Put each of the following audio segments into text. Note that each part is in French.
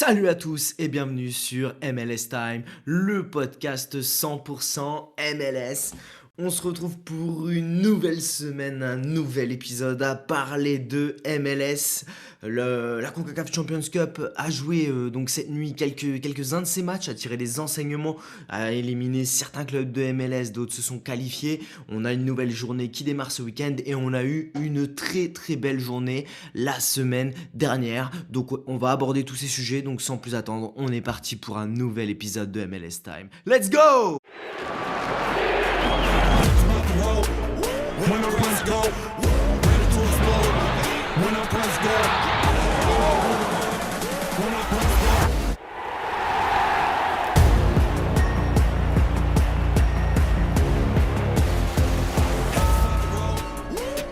Salut à tous et bienvenue sur MLS Time, le podcast 100% MLS. On se retrouve pour une nouvelle semaine, un nouvel épisode à parler de MLS. La CONCACAF Champions Cup a joué donc cette nuit quelques-uns de ses matchs, a tiré des enseignements, a éliminé certains clubs de MLS, d'autres se sont qualifiés. On a une nouvelle journée qui démarre ce week-end et on a eu une très très belle journée la semaine dernière. Donc on va aborder tous ces sujets, donc sans plus attendre, on est parti pour un nouvel épisode de MLS Time. Let's go! When I press go, ready to explode. When I press go, when I press go.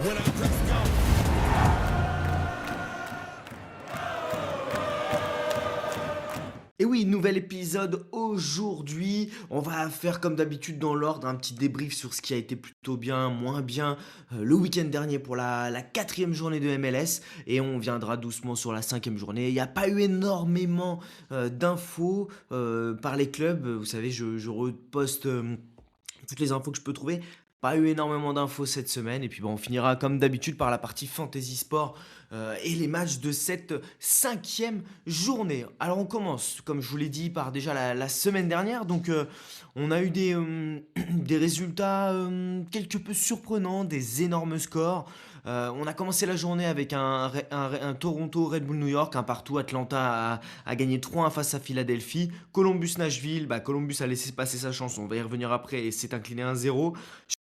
When I press go. Et oui, nouvel épisode aujourd'hui. On va faire comme d'habitude dans l'ordre un petit débrief sur ce qui a été plutôt bien, moins bien le week-end dernier pour la quatrième journée de MLS. Et on viendra doucement sur la cinquième journée. Il n'y a pas eu énormément d'infos par les clubs. Vous savez, je reposte toutes les infos que je peux trouver. Pas eu énormément d'infos cette semaine. Et puis bon, on finira comme d'habitude par la partie Fantasy Sport et les matchs de cette cinquième journée. Alors on commence, comme je vous l'ai dit, par déjà la semaine dernière. Donc on a eu des résultats quelque peu surprenants, des énormes scores. On a commencé la journée avec un Toronto Red Bull New York, un partout. Atlanta a gagné 3-1 face à Philadelphie. Columbus Nashville, Columbus a laissé passer sa chance, on va y revenir après, et s'est incliné 1-0.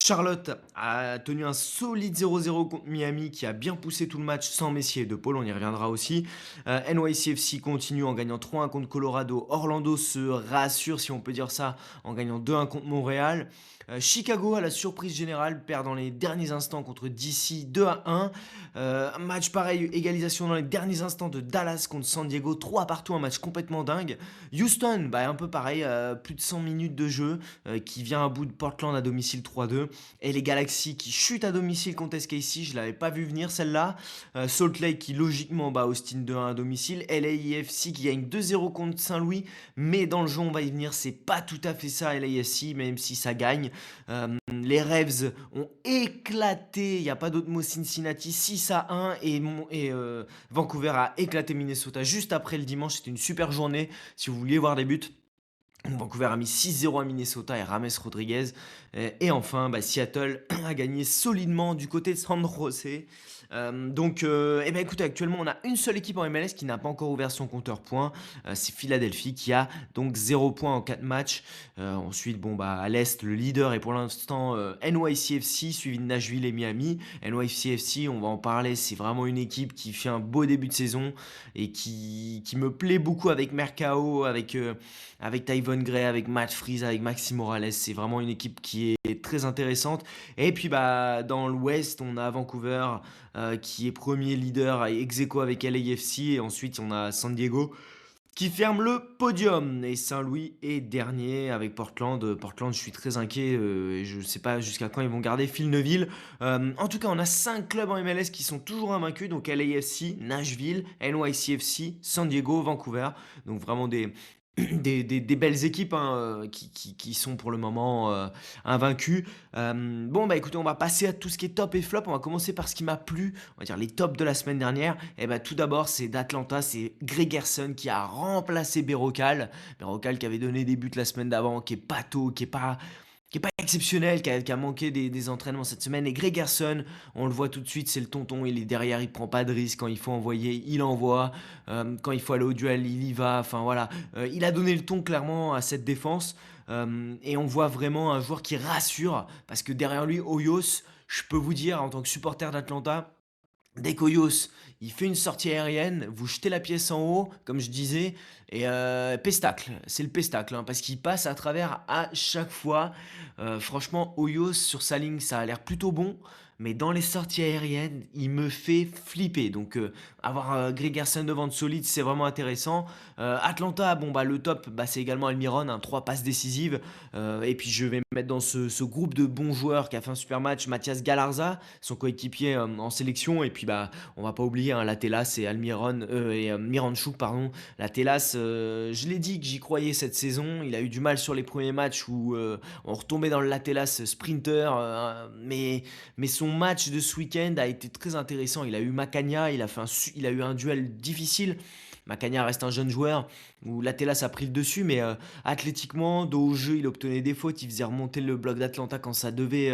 Charlotte a tenu un solide 0-0 contre Miami qui a bien poussé tout le match sans Messi et De Paul, on y reviendra aussi. NYCFC continue en gagnant 3-1 contre Colorado. Orlando se rassure, si on peut dire ça, en gagnant 2-1 contre Montréal. Chicago, à la surprise générale, perd dans les derniers instants contre DC 2-1. Match pareil, égalisation dans les derniers instants de Dallas contre San Diego, 3 partout, un match complètement dingue. Houston, un peu pareil, plus de 100 minutes de jeu, qui vient à bout de Portland à domicile 3-2. Et les Galaxy qui chutent à domicile contre SKC, je l'avais pas vu venir celle-là. Salt Lake qui logiquement bat Austin 2-1 à domicile. LAFC qui gagne 2-0 contre Saint-Louis, mais dans le jeu on va y venir, c'est pas tout à fait ça LAFC, même si ça gagne. Les Revs ont éclaté, il n'y a pas d'autre mot, Cincinnati 6-1 et Vancouver a éclaté Minnesota juste après le dimanche. C'était une super journée si vous vouliez voir des buts. Vancouver a mis 6-0 à Minnesota et Rames Rodriguez. Et enfin, Seattle a gagné solidement du côté de San Jose. Écoutez, actuellement, on a une seule équipe en MLS qui n'a pas encore ouvert son compteur points. C'est Philadelphie qui a donc 0 points en 4 matchs. Ensuite, à l'Est, le leader est pour l'instant NYCFC, suivi de Nashville et Miami. NYCFC, on va en parler, c'est vraiment une équipe qui fait un beau début de saison et qui me plaît beaucoup avec Mercao, avec Tyvon Gray, avec Matt Freeze, avec Maxime Morales. C'est vraiment une équipe qui est très intéressante. Et puis dans l'Ouest, on a Vancouver qui est premier leader ex aequo avec LAFC. Et ensuite, on a San Diego qui ferme le podium. Et Saint-Louis est dernier avec Portland. Portland, je suis très inquiet. Et je ne sais pas jusqu'à quand ils vont garder Phil Neville. En tout cas, on a 5 clubs en MLS qui sont toujours invaincus. Donc LAFC, Nashville, NYCFC, San Diego, Vancouver. Donc vraiment des belles équipes qui sont pour le moment invaincues. Écoutez, on va passer à tout ce qui est top et flop. On va commencer par ce qui m'a plu, on va dire les tops de la semaine dernière. Tout d'abord, c'est d'Atlanta, c'est Gregerson qui a remplacé Berrocal. Berrocal qui avait donné des buts la semaine d'avant, qui est pâteau, qui est pas exceptionnel, qui a manqué des entraînements cette semaine. Et Gregerson, on le voit tout de suite, c'est le tonton, il est derrière, il prend pas de risque. Quand il faut envoyer, il envoie. Quand il faut aller au duel, il y va. Enfin voilà, il a donné le ton clairement à cette défense. Et on voit vraiment un joueur qui rassure, parce que derrière lui, Hoyos, je peux vous dire, en tant que supporter d'Atlanta, dès qu'Hoyos, il fait une sortie aérienne, vous jetez la pièce en haut, comme je disais, et pestacle, c'est le pestacle, parce qu'il passe à travers à chaque fois. Franchement, Hoyos sur sa ligne, ça a l'air plutôt bon. mais dans les sorties aériennes, il me fait flipper. Donc, avoir Gregerson devant de solide, c'est vraiment intéressant. Atlanta, bon, bah, le top, bah, c'est également Almiron, hein, 3 passes décisives. Et puis, je vais me mettre dans ce groupe de bons joueurs qui a fait un super match. Mathias Galarza, son coéquipier en sélection. Et puis, bah, on va pas oublier hein, la Telas et Almiron, Miranchuk, pardon. La Telas, je l'ai dit que j'y croyais cette saison. Il a eu du mal sur les premiers matchs où on retombait dans le Latelas sprinter. Mais son match de ce week-end a été très intéressant. Il a eu Macagna, il a eu un duel difficile. Macagna reste un jeune joueur où Latelas a pris le dessus, mais athlétiquement, dos au jeu, il obtenait des fautes, il faisait remonter le bloc d'Atlanta quand ça devait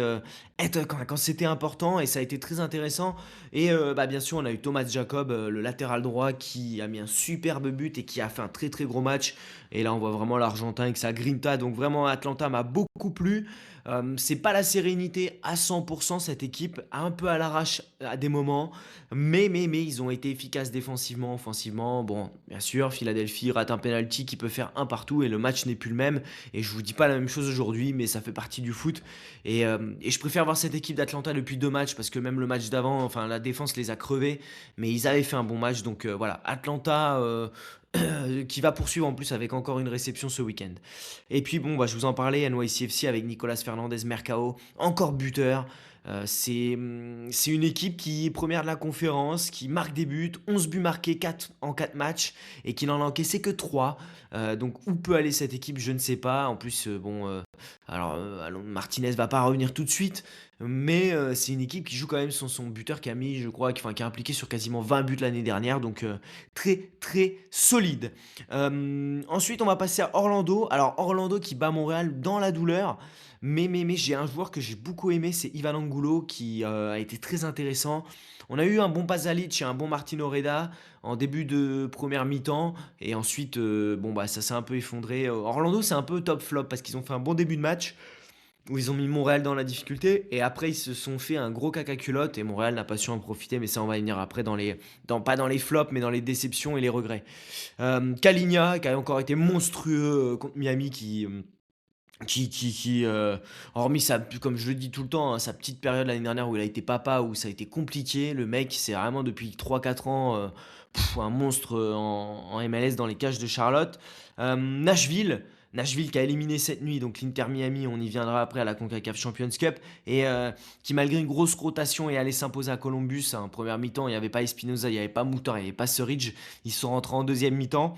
être, quand c'était important, et ça a été très intéressant. Et bah, bien sûr, on a eu Thomas Jacob, le latéral droit, qui a mis un superbe but et qui a fait un très très gros match. Et là, on voit vraiment l'Argentin avec sa grinta. Donc vraiment, Atlanta m'a beaucoup plu. C'est pas la sérénité à 100%, cette équipe, un peu à l'arrache à des moments, mais ils ont été efficaces défensivement, offensivement. Bon, bien sûr, Philadelphie rate un penalty qui peut faire un partout et le match n'est plus le même. Et je vous dis pas la même chose aujourd'hui, mais ça fait partie du foot. Et je préfère voir cette équipe d'Atlanta depuis 2 matchs parce que même le match d'avant, enfin la défense les a crevés, mais ils avaient fait un bon match. Donc voilà, Atlanta. Qui va poursuivre en plus avec encore une réception ce week-end. Et puis bon, bah, je vous en parlais, NYCFC avec Nicolas Fernandez Mercado, encore buteur. C'est une équipe qui est première de la conférence, qui marque des buts, 11 buts marqués 4 en 4 matchs et qui n'en a encaissé que 3. Donc où peut aller cette équipe, je ne sais pas. En plus, Martinez va pas revenir tout de suite, mais c'est une équipe qui joue quand même son buteur qui a mis, je crois, qui a impliqué sur quasiment 20 buts l'année dernière, donc très très solide. Ensuite, on va passer à Orlando. Alors Orlando qui bat Montréal dans la douleur. Mais j'ai un joueur que j'ai beaucoup aimé, c'est Ivan Angulo, qui a été très intéressant. On a eu un bon Pasalic et un bon Martino Reda en début de première mi-temps. Et ensuite, bon, bah, ça s'est un peu effondré. Orlando, c'est un peu top flop parce qu'ils ont fait un bon début de match où ils ont mis Montréal dans la difficulté. Et après, ils se sont fait un gros caca culotte et Montréal n'a pas su en profiter. Mais ça, on va y venir après, pas dans les flops, mais dans les déceptions et les regrets. Kalinga, qui a encore été monstrueux contre Miami, hormis comme je le dis tout le temps, hein, sa petite période l'année dernière où il a été papa, où ça a été compliqué, le mec, c'est vraiment depuis 3 4 ans un monstre en MLS dans les cages de Charlotte. Nashville qui a éliminé cette nuit, donc l'Inter Miami, on y viendra après à la CONCACAF Champions Cup, et qui malgré une grosse rotation est allé s'imposer à Columbus. En première mi-temps, il n'y avait pas Espinoza, il n'y avait pas Moutar, il n'y avait pas Surridge, ils sont rentrés en deuxième mi-temps.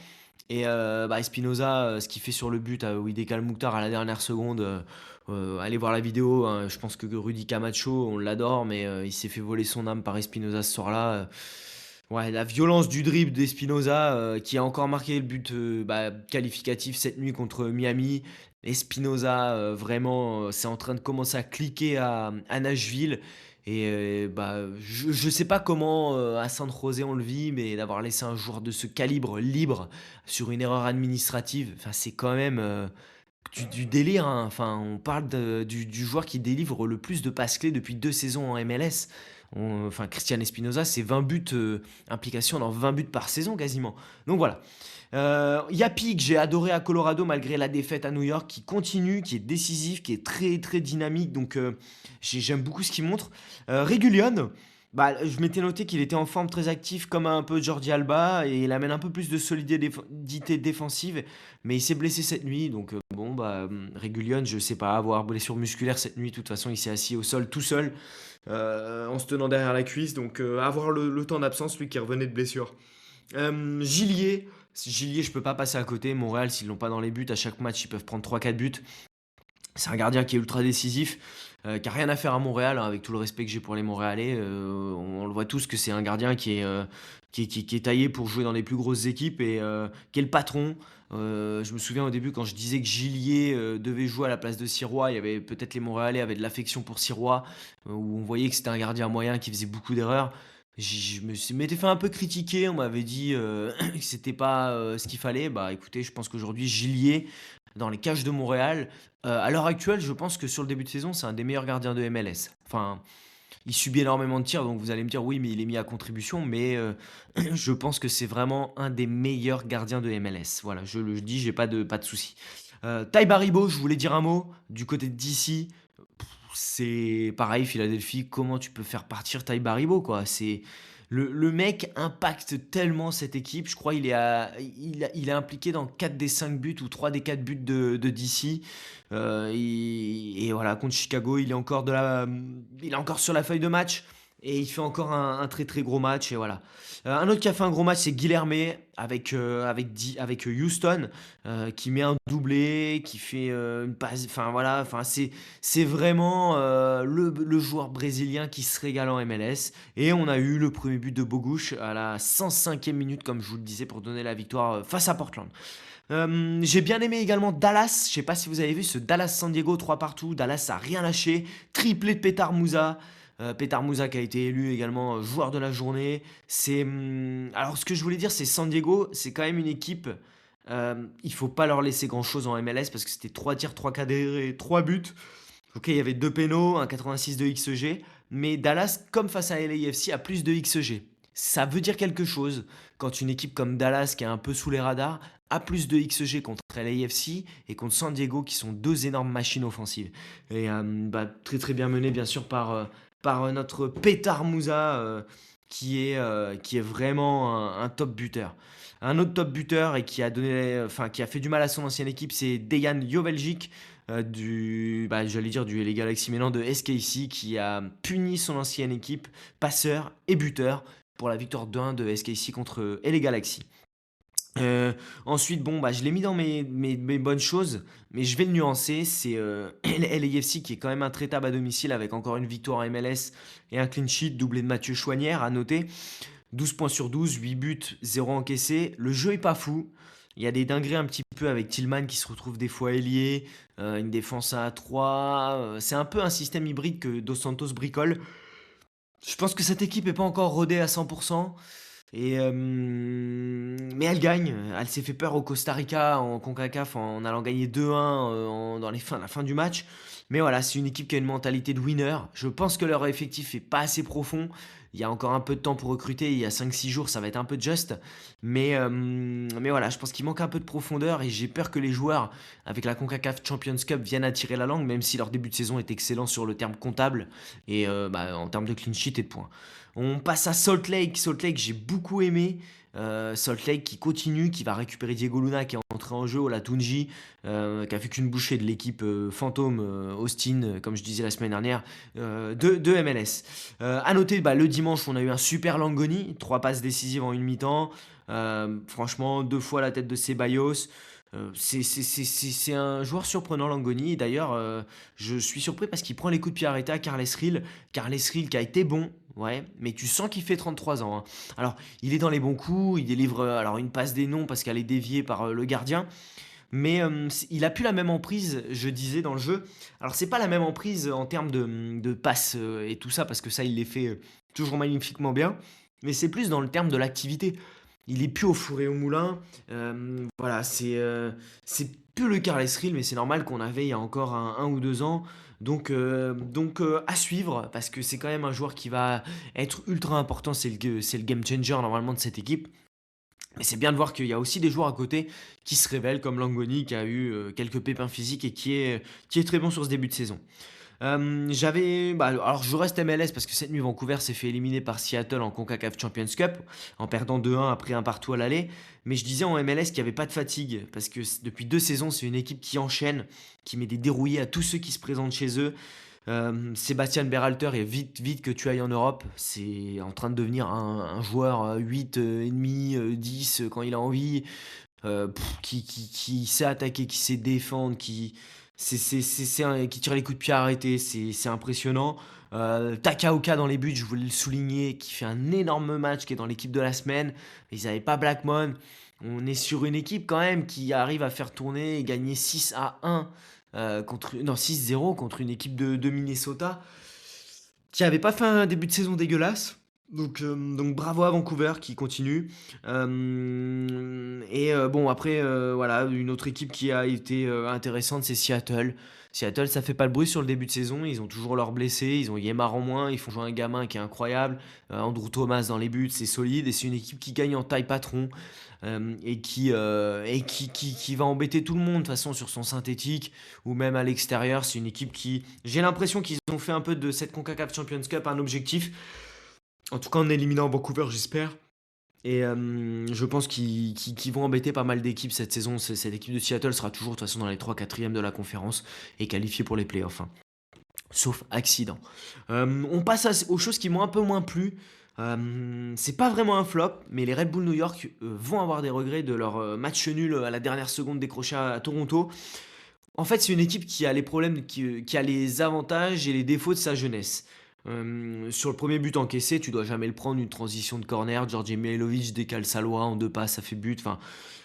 Et bah, Espinoza, ce qu'il fait sur le but où il décale Mouktar à la dernière seconde, allez voir la vidéo. Hein, je pense que Rudy Camacho, on l'adore, mais il s'est fait voler son âme par Espinoza ce soir-là. Ouais, la violence du dribble d'Espinoza, qui a encore marqué le but qualificatif cette nuit contre Miami. Espinoza, vraiment, c'est en train de commencer à cliquer à Nashville. Et je sais pas comment à San José on le vit, mais d'avoir laissé un joueur de ce calibre libre sur une erreur administrative, enfin, c'est quand même du délire, hein. Enfin, on parle du joueur qui délivre le plus de passes clés depuis 2 saisons en MLS. Enfin, Christian Espinoza, c'est 20 buts, implication dans 20 buts par saison quasiment. Donc voilà. Yapi, que j'ai adoré à Colorado malgré la défaite à New York, qui continue, qui est décisif, qui est très très dynamique. Donc j'aime beaucoup ce qu'il montre. Reguilon, bah, je m'étais noté qu'il était en forme très actif comme un peu Jordi Alba et il amène un peu plus de solidité défensive. Mais il s'est blessé cette nuit. Donc bon, bah, Reguilon, je sais pas, avoir blessure musculaire cette nuit. De toute façon, il s'est assis au sol tout seul en se tenant derrière la cuisse. Donc avoir le temps d'absence, lui qui revenait de blessure. Gillier, je peux pas passer à côté. Montréal, s'ils l'ont pas dans les buts, à chaque match, ils peuvent prendre 3 4 buts. C'est un gardien qui est ultra décisif, qui a rien à faire à Montréal, hein, avec tout le respect que j'ai pour les Montréalais. On le voit tous que c'est un gardien qui est taillé pour jouer dans les plus grosses équipes et qui est le patron. Je me souviens au début quand je disais que Gillier devait jouer à la place de Sirois, il y avait peut-être les Montréalais avaient de l'affection pour Sirois, où on voyait que c'était un gardien moyen qui faisait beaucoup d'erreurs. Je m'étais fait un peu critiquer, on m'avait dit que c'était pas ce qu'il fallait. Bah écoutez, je pense qu'aujourd'hui, Gillier, dans les cages de Montréal, à l'heure actuelle, je pense que sur le début de saison, c'est un des meilleurs gardiens de MLS. Enfin, il subit énormément de tirs, donc vous allez me dire, oui, mais il est mis à contribution, mais je pense que c'est vraiment un des meilleurs gardiens de MLS. Voilà, je le dis, j'ai pas de souci. Ty Baribo, je voulais dire un mot, du côté de DC. c'est pareil, Philadelphie, comment tu peux faire partir Ty Baribo, quoi? C'est le mec impacte tellement cette équipe. Je crois il est impliqué dans 4 des 5 buts ou 3 des 4 buts de DC. Et voilà, contre Chicago, il est encore sur la feuille de match. Et il fait encore un très très gros match. Et voilà. Un autre qui a fait un gros match, c'est Guilherme avec Houston, qui met un doublé, qui fait une passe. Enfin voilà, c'est vraiment le joueur brésilien qui se régale en MLS. Et on a eu le premier but de Boguš à la 105e minute, comme je vous le disais, pour donner la victoire face à Portland. J'ai bien aimé également Dallas. Je sais pas si vous avez vu ce Dallas-San Diego 3 partout. Dallas a rien lâché. Triplé de Petar Musa. Petar Musa qui a été élu également joueur de la journée. Alors ce que je voulais dire, c'est San Diego, c'est quand même une équipe. Il faut pas leur laisser grand chose en MLS parce que c'était 3 tirs, 3 cadrés, 3 buts. Ok, il y avait 2 pénaux, un 86 de XG, mais Dallas, comme face à LAFC, a plus de XG. Ça veut dire quelque chose quand une équipe comme Dallas, qui est un peu sous les radars, a plus de XG contre LAFC et contre San Diego, qui sont deux énormes machines offensives. Et très très bien mené, bien sûr, par notre Petar Musa, qui est vraiment un top buteur. Un autre top buteur et qui a fait du mal à son ancienne équipe, c'est Dejan Joveljic, j'allais dire du LA Galaxy, mais non, de SKC, qui a puni son ancienne équipe, passeur et buteur, pour la victoire 2-1 de SKC contre LA Galaxy. Ensuite, bon, je l'ai mis dans mes bonnes choses, mais je vais le nuancer. C'est LAFC qui est quand même intraitable à domicile avec encore une victoire en MLS et un clean sheet doublé de Mathieu Chouanière à noter. 12 points sur 12, 8 buts, 0 encaissé. Le jeu est pas fou. Il y a des dingueries un petit peu avec Tillman qui se retrouve des fois ailier, une défense à 3. C'est un peu un système hybride que Dos Santos bricole. Je pense que cette équipe n'est pas encore rodée à 100%. Mais elle gagne. Elle s'est fait peur au Costa Rica en CONCACAF en allant gagner 2-1 dans la fin du match. Mais voilà, c'est une équipe qui a une mentalité de winner. Je pense que leur effectif est pas assez profond. Il y a encore un peu de temps pour recruter. Il y a 5-6 jours, ça va être un peu juste. Mais voilà, je pense qu'il manque un peu de profondeur et j'ai peur que les joueurs, avec la CONCACAF Champions Cup, viennent attirer la langue, même si leur début de saison est excellent sur le terme comptable et en termes de clean sheet et de points. On passe à Salt Lake. Salt Lake, j'ai beaucoup aimé. Salt Lake qui continue, qui va récupérer Diego Luna qui est entré en jeu au Latunji, qui a fait qu'une bouchée de l'équipe fantôme Austin, comme je disais la semaine dernière, de MLS. À noter, le dimanche, on a eu un super Langoni, 3 passes décisives en une mi-temps. Franchement, 2 fois la tête de Ceballos. C'est un joueur surprenant, Langoni. Et d'ailleurs, je suis surpris parce qu'il prend les coups de pied arrêtés à Carles Rill. Carles Rill qui a été bon, ouais, mais tu sens qu'il fait 33 ans, hein. Alors, il est dans les bons coups, il délivre alors une passe des noms parce qu'elle est déviée par le gardien. Mais il a plus la même emprise, je disais, dans le jeu. Alors, c'est pas la même emprise en termes de passes et tout ça, parce que ça, il les fait toujours magnifiquement bien. Mais c'est plus dans le terme de l'activité. Il est plus au four et au moulin. Voilà, c'est plus le Carles Rill, mais c'est normal qu'on avait il y a encore un ou 2 ans. Donc à suivre, parce que c'est quand même un joueur qui va être ultra important. C'est le game changer normalement de cette équipe. Mais c'est bien de voir qu'il y a aussi des joueurs à côté qui se révèlent, comme Langoni qui a eu quelques pépins physiques et qui est très bon sur ce début de saison. Alors je reste MLS parce que cette nuit Vancouver s'est fait éliminer par Seattle en CONCACAF Champions Cup en perdant 2-1 après un partout à l'aller. Mais je disais en MLS qu'il n'y avait pas de fatigue parce que depuis 2 saisons c'est une équipe qui enchaîne, qui met des dérouillés à tous ceux qui se présentent chez eux. Sébastien Berhalter est vite que tu ailles en Europe. C'est en train de devenir un joueur 8 et demi, 10 quand il a envie, qui sait attaquer, qui sait défendre, qui tire les coups de pied arrêtés, c'est impressionnant. Takaoka dans les buts, je voulais le souligner, qui fait un énorme match, qui est dans l'équipe de la semaine. Ils n'avaient pas Blackmon. On est sur une équipe quand même qui arrive à faire tourner et gagner 6-1 6-0 contre une équipe de Minnesota qui n'avait pas fait un début de saison dégueulasse. Donc bravo à Vancouver qui continue. Bon après, voilà, une autre équipe qui a été, intéressante, c'est Seattle. Seattle, ça fait pas le bruit sur le début de saison, ils ont toujours leurs blessés, ils ont Yemar en moins, ils font jouer un gamin qui est incroyable, Andrew Thomas dans les buts, c'est solide et c'est une équipe qui gagne en taille patron, qui va embêter tout le monde de toute façon sur son synthétique ou même à l'extérieur. C'est une équipe qui j'ai l'impression qu'ils ont fait un peu de cette CONCACAF Champions Cup un objectif. En tout cas, en éliminant Vancouver, j'espère. Je pense qu'ils vont embêter pas mal d'équipes cette saison. Cette équipe de Seattle sera toujours de toute façon dans les 3 4e de la conférence et qualifiée pour les playoffs, hein, sauf accident. On passe aux choses qui m'ont un peu moins plu. C'est pas vraiment un flop, mais les Red Bull New York vont avoir des regrets de leur match nul à la dernière seconde décroché à Toronto. En fait, c'est une équipe qui a les problèmes, qui a les avantages et les défauts de sa jeunesse. Sur le premier but encaissé, tu dois jamais le prendre, une transition de corner. Georgi Mihailovic décale sa loi en 2 passes, ça fait but. Enfin,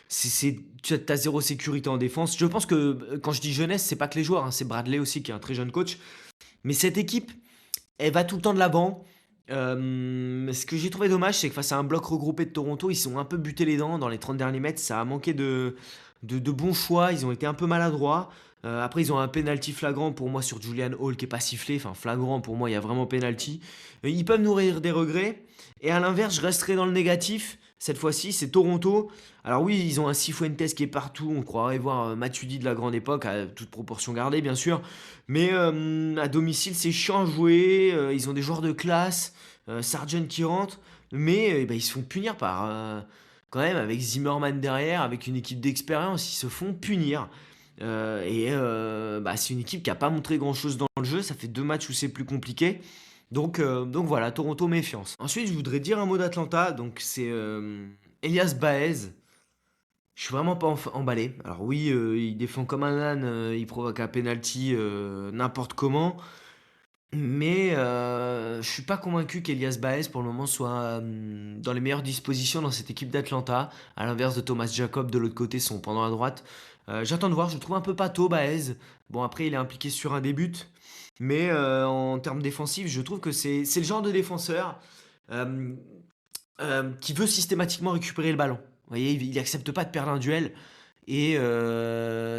tu as zéro sécurité en défense. Je pense que quand je dis jeunesse, c'est pas que les joueurs, hein, c'est Bradley aussi qui est un très jeune coach. Mais cette équipe, elle va tout le temps de l'avant. Ce que j'ai trouvé dommage, c'est que face à un bloc regroupé de Toronto, ils se sont un peu butés les dents dans les 30 derniers mètres. Ça a manqué de bons choix. Ils ont été un peu maladroits. Après, ils ont un penalty flagrant pour moi sur Julian Hall qui est pas sifflé. Enfin, flagrant pour moi, il y a vraiment penalty. Ils peuvent nourrir des regrets. Et à l'inverse, je resterai dans le négatif. Cette fois-ci, c'est Toronto. Alors oui, ils ont un Cifuentes qui est partout. On croirait voir Matuidi de la grande époque, à toute proportion gardée, bien sûr. Mais à domicile, c'est chiant à jouer. Ils ont des joueurs de classe. Sargent qui rentre. Mais bah, ils se font punir par... quand même, avec Zimmerman derrière, avec une équipe d'expérience, ils se font punir. Bah, c'est une équipe qui n'a pas montré grand-chose dans le jeu. Ça fait 2 matchs où c'est plus compliqué. Donc voilà, Toronto méfiance. Ensuite, je voudrais dire un mot d'Atlanta. Donc c'est Elias Baez. Je suis vraiment pas emballé. Alors oui, il défend comme un âne, il provoque un penalty n'importe comment. Mais je suis pas convaincu qu'Elias Baez pour le moment soit dans les meilleures dispositions dans cette équipe d'Atlanta, à l'inverse de Thomas Jacob de l'autre côté, son pendant à droite. J'attends de voir, je le trouve un peu pâteau Baez. Bon après il est impliqué sur un des buts, mais en termes défensifs, je trouve que c'est le genre de défenseur euh, qui veut systématiquement récupérer le ballon. Vous voyez, il accepte pas de perdre un duel.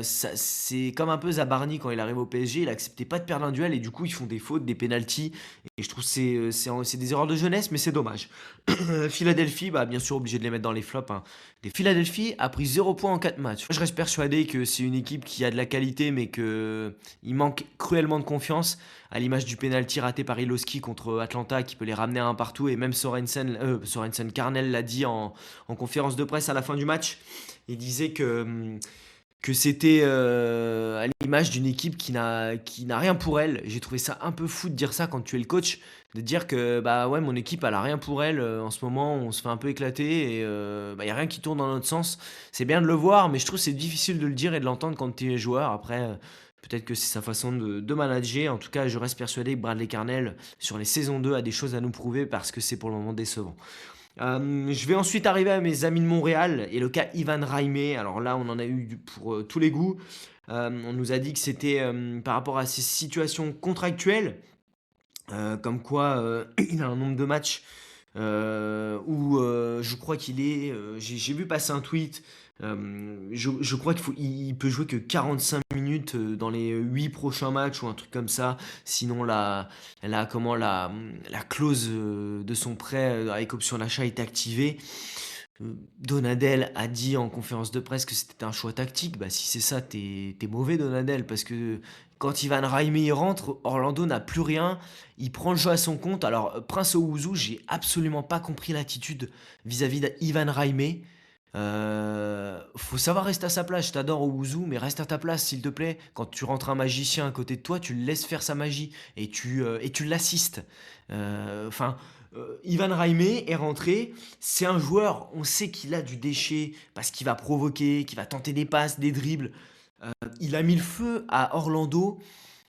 C'est comme un peu Zabarni quand il arrive au PSG, il acceptait pas de perdre un duel et du coup ils font des fautes, des pénalties. Et je trouve que c'est des erreurs de jeunesse, mais c'est dommage. Philadelphie, bah, bien sûr obligé de les mettre dans les flops, hein. Les Philadelphie a pris 0 points en 4 matchs. Je reste persuadé que c'est une équipe qui a de la qualité, mais que il manque cruellement de confiance, à l'image du penalty raté par Iloski contre Atlanta qui peut les ramener à un partout. Et même Sorensen Carnell l'a dit en conférence de presse à la fin du match. Il disait que c'était à l'image d'une équipe qui n'a rien pour elle. J'ai trouvé ça un peu fou de dire ça quand tu es le coach, de dire que bah ouais mon équipe elle a rien pour elle en ce moment, on se fait un peu éclater et bah, y a rien qui tourne dans notre sens. C'est bien de le voir, mais je trouve que c'est difficile de le dire et de l'entendre quand tu es joueur. Après peut-être que c'est sa façon de manager. En tout cas, je reste persuadé que Bradley Carnell sur les saisons 2 a des choses à nous prouver parce que c'est pour le moment décevant. Je vais ensuite arriver à mes amis de Montréal et le cas Ivan Raimé. Alors là, on en a eu pour tous les goûts. On nous a dit que c'était par rapport à ses situations contractuelles, comme quoi il a un nombre de matchs où je crois qu'il est. J'ai vu passer un tweet. Je crois il peut jouer que 45 minutes dans les 8 prochains matchs ou un truc comme ça. Sinon, la clause de son prêt avec option d'achat est activée. Donadel a dit en conférence de presse que c'était un choix tactique. Bah, si c'est ça, t'es mauvais, Donadel, parce que quand Ivan Raimé rentre, Orlando n'a plus rien. Il prend le jeu à son compte. Alors, Prince Owuzu, j'ai absolument pas compris l'attitude vis-à-vis d'Ivan Raimé. Faut savoir rester à sa place. Je t'adore Owuzu, mais reste à ta place, s'il te plaît. Quand tu rentres un magicien à côté de toi, tu le laisses faire sa magie et tu l'assistes. Enfin, Ivan Raimé est rentré. C'est un joueur, on sait qu'il a du déchet parce qu'il va provoquer, qu'il va tenter des passes, des dribbles. Il a mis le feu à Orlando.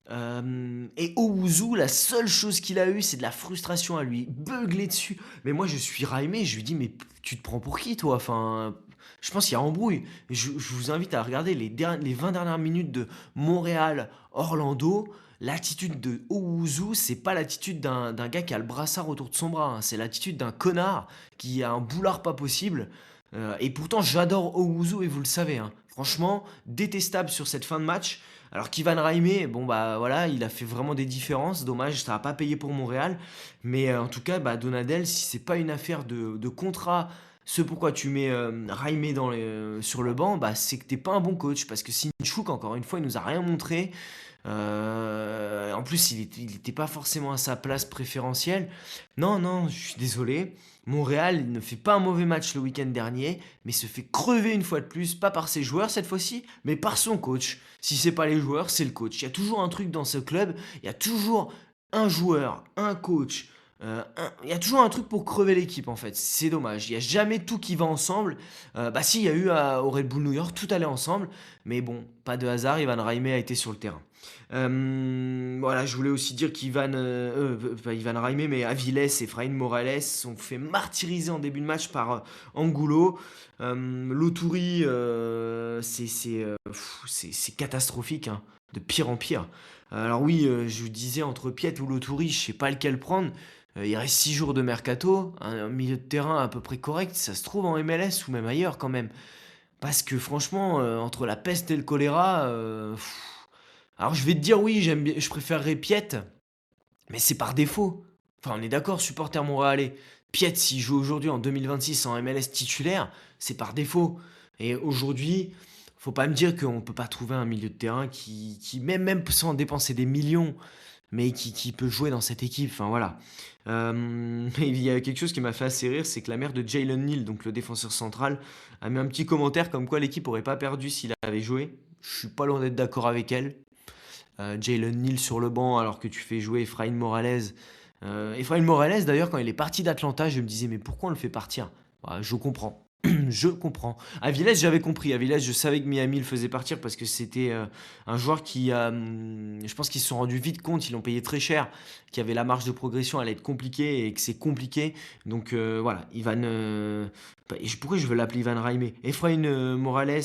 Et Owuzu, la seule chose qu'il a eu, c'est de la frustration à lui beugler dessus. Mais moi, je suis Raimé, je lui dis, mais tu te prends pour qui, toi? Enfin, je pense qu'il y a embrouille. Je vous invite à regarder les 20 dernières minutes de Montréal-Orlando. L'attitude de Owuzu, c'est pas l'attitude d'un gars qui a le brassard autour de son bras, hein. C'est l'attitude d'un connard qui a un boulard pas possible. Et pourtant, j'adore Owuzu et vous le savez, hein. Franchement, détestable sur cette fin de match. Alors qu'Ivan Raimé, bon bah voilà, il a fait vraiment des différences. Dommage, ça n'a pas payé pour Montréal. Mais en tout cas, bah, Donadel, si c'est pas une affaire de contrat, ce pourquoi tu mets Raimé sur le banc, bah, c'est que t'es pas un bon coach. Parce que Sinchouk, encore une fois, il nous a rien montré. En plus, il était pas forcément à sa place préférentielle. Non, non, je suis désolé. Montréal il ne fait pas un mauvais match le week-end dernier, mais se fait crever une fois de plus, pas par ses joueurs cette fois-ci, mais par son coach. Si c'est pas les joueurs, c'est le coach. Il y a toujours un truc dans ce club, il y a toujours un joueur, un coach. Il y a toujours un truc pour crever l'équipe en fait, c'est dommage. Il n'y a jamais tout qui va ensemble. Bah si, il y a eu au Red Bull New York, tout allait ensemble. Mais bon, pas de hasard, Ivan Raimé a été sur le terrain. Voilà, je voulais aussi dire pas Ivan Raimé, mais Aviles et Efraín Morales sont fait martyriser en début de match par Angulo. Loturi, c'est catastrophique, hein, de pire en pire. Alors oui, je vous disais entre Piet ou Loturi, je sais pas lequel prendre. Il reste 6 jours de mercato, un milieu de terrain à peu près correct, ça se trouve en MLS ou même ailleurs quand même. Parce que franchement, entre la peste et le choléra, alors je vais te dire oui, j'aime bien, je préférerais Piet, mais c'est par défaut. Enfin, on est d'accord, supporter montréalais. Piet, s'il joue aujourd'hui en 2026 en MLS titulaire, c'est par défaut. Et aujourd'hui, faut pas me dire qu'on peut pas trouver un milieu de terrain qui même sans dépenser des millions, mais qui peut jouer dans cette équipe. Enfin voilà. Il y a quelque chose qui m'a fait assez rire, c'est que la mère de Jalen Neal, donc le défenseur central, a mis un petit commentaire comme quoi l'équipe aurait pas perdu s'il avait joué. Je suis pas loin d'être d'accord avec elle. Jalen Neal sur le banc alors que tu fais jouer Efraín Morales. Efraín Morales, d'ailleurs, quand il est parti d'Atlanta, je me disais, mais pourquoi on le fait partir? Bah, je comprends. Je comprends. Aviles, j'avais compris. Aviles, je savais que Miami le faisait partir parce que c'était un joueur qui a. Je pense qu'ils se sont rendus vite compte, ils l'ont payé très cher, qu'il y avait la marge de progression allait être compliquée et que c'est compliqué. Donc voilà, Ivan. Pourquoi je veux l'appeler Ivan Raimé? Efraín Morales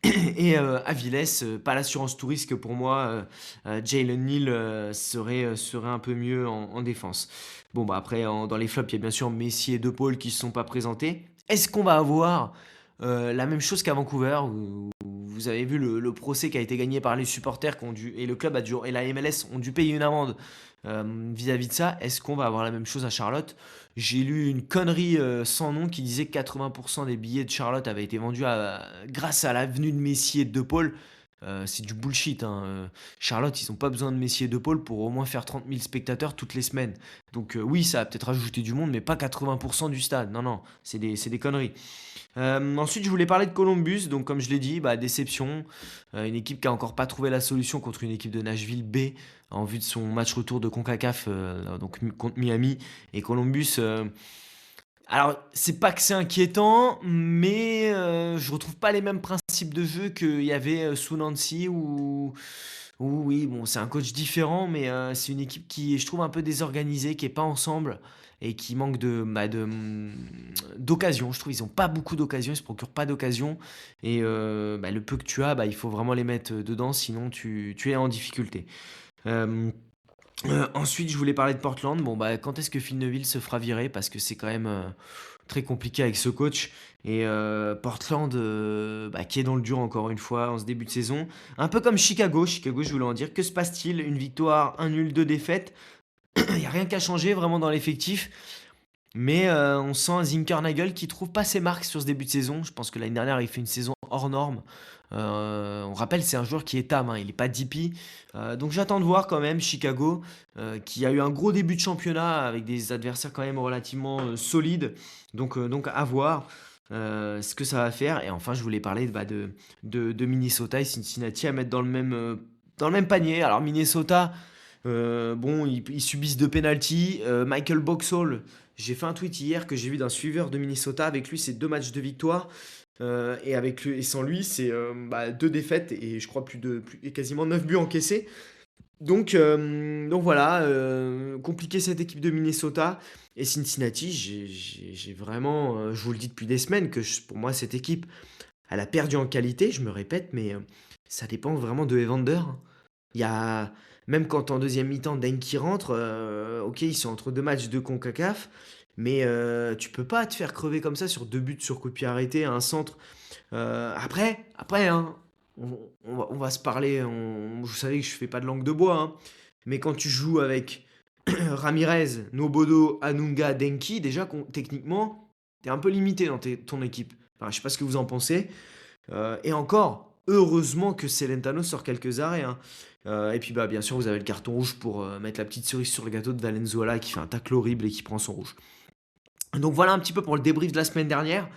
et Aviles, pas l'assurance tout risque pour moi. Jalen Neal serait un peu mieux en défense. Bon, bah après, dans les flops, il y a bien sûr Messi et De Paul qui ne se sont pas présentés. Est-ce qu'on va avoir la même chose qu'à Vancouver où vous avez vu le procès qui a été gagné par les supporters et le club et la MLS ont dû payer une amende vis-à-vis de ça. Est-ce qu'on va avoir la même chose à Charlotte? J'ai lu une connerie sans nom qui disait que 80% des billets de Charlotte avaient été vendus grâce à la venue de Messi et de Paul. C'est du bullshit, hein. Charlotte, ils n'ont pas besoin de Messi et de Paul pour au moins faire 30 000 spectateurs toutes les semaines. Donc oui, ça a peut-être rajouté du monde, mais pas 80% du stade. Non, non, c'est des conneries. Ensuite, je voulais parler de Columbus. Donc comme je l'ai dit, bah, déception. Une équipe qui a encore pas trouvé la solution contre une équipe de Nashville B en vue de son match retour de CONCACAF donc contre Miami. Et Columbus... alors, c'est pas que c'est inquiétant, mais je retrouve pas les mêmes principes de jeu qu'il y avait sous Nancy ou oui, bon, c'est un coach différent, mais c'est une équipe qui est, je trouve, un peu désorganisée, qui est pas ensemble et qui manque d'occasions. Je trouve qu'ils ont pas beaucoup d'occasions, ils se procurent pas d'occasions et le peu que tu as, bah, il faut vraiment les mettre dedans, sinon tu es en difficulté. Euh, Ensuite, je voulais parler de Portland. Bon, bah, quand est-ce que Phil Neville se fera virer? Parce que c'est quand même très compliqué avec ce coach. Et Portland, qui est dans le dur encore une fois en ce début de saison. Un peu comme Chicago. Chicago, je voulais en dire. Que se passe-t-il? Une victoire, un nul, deux défaites. Il n'y a rien qu'à changer vraiment dans l'effectif. Mais on sent un Zinkernagel qui trouve pas ses marques sur ce début de saison. Je pense que l'année dernière, il fait une saison hors norme. On rappelle, c'est un joueur qui est TAM, hein, il n'est pas DP. Donc j'attends de voir quand même Chicago, qui a eu un gros début de championnat avec des adversaires quand même relativement solides. Donc à voir ce que ça va faire. Et enfin, je voulais parler de Minnesota et Cincinnati à mettre dans le même panier. Alors Minnesota, bon, ils subissent deux penalties. Michael Boxall, j'ai fait un tweet hier que j'ai vu d'un suiveur de Minnesota. Avec lui, c'est 2 matchs de victoire. Et sans lui, c'est 2 défaites et je crois et quasiment 9 buts encaissés. Donc voilà, compliqué cette équipe de Minnesota et Cincinnati, j'ai vraiment, je vous le dis depuis des semaines que pour moi cette équipe, elle a perdu en qualité, je me répète, mais ça dépend vraiment de Evander, hein. Il y a même quand en deuxième mi-temps Denki rentre, OK, ils sont entre 2 matchs de CONCACAF, mais tu peux pas te faire crever comme ça sur 2 buts sur coup de pied arrêté, un centre. Après, hein, on va se parler, vous savez que je fais pas de langue de bois, hein, mais quand tu joues avec Ramirez, Nobodo, Anunga, Denki, déjà techniquement, t'es un peu limité dans ton équipe. Enfin, je sais pas ce que vous en pensez. Et encore, heureusement que Celentano sort quelques arrêts, hein. Et puis bah, bien sûr, vous avez le carton rouge pour mettre la petite cerise sur le gâteau de Valenzuela qui fait un tacle horrible et qui prend son rouge. Donc voilà un petit peu pour le débrief de la semaine dernière.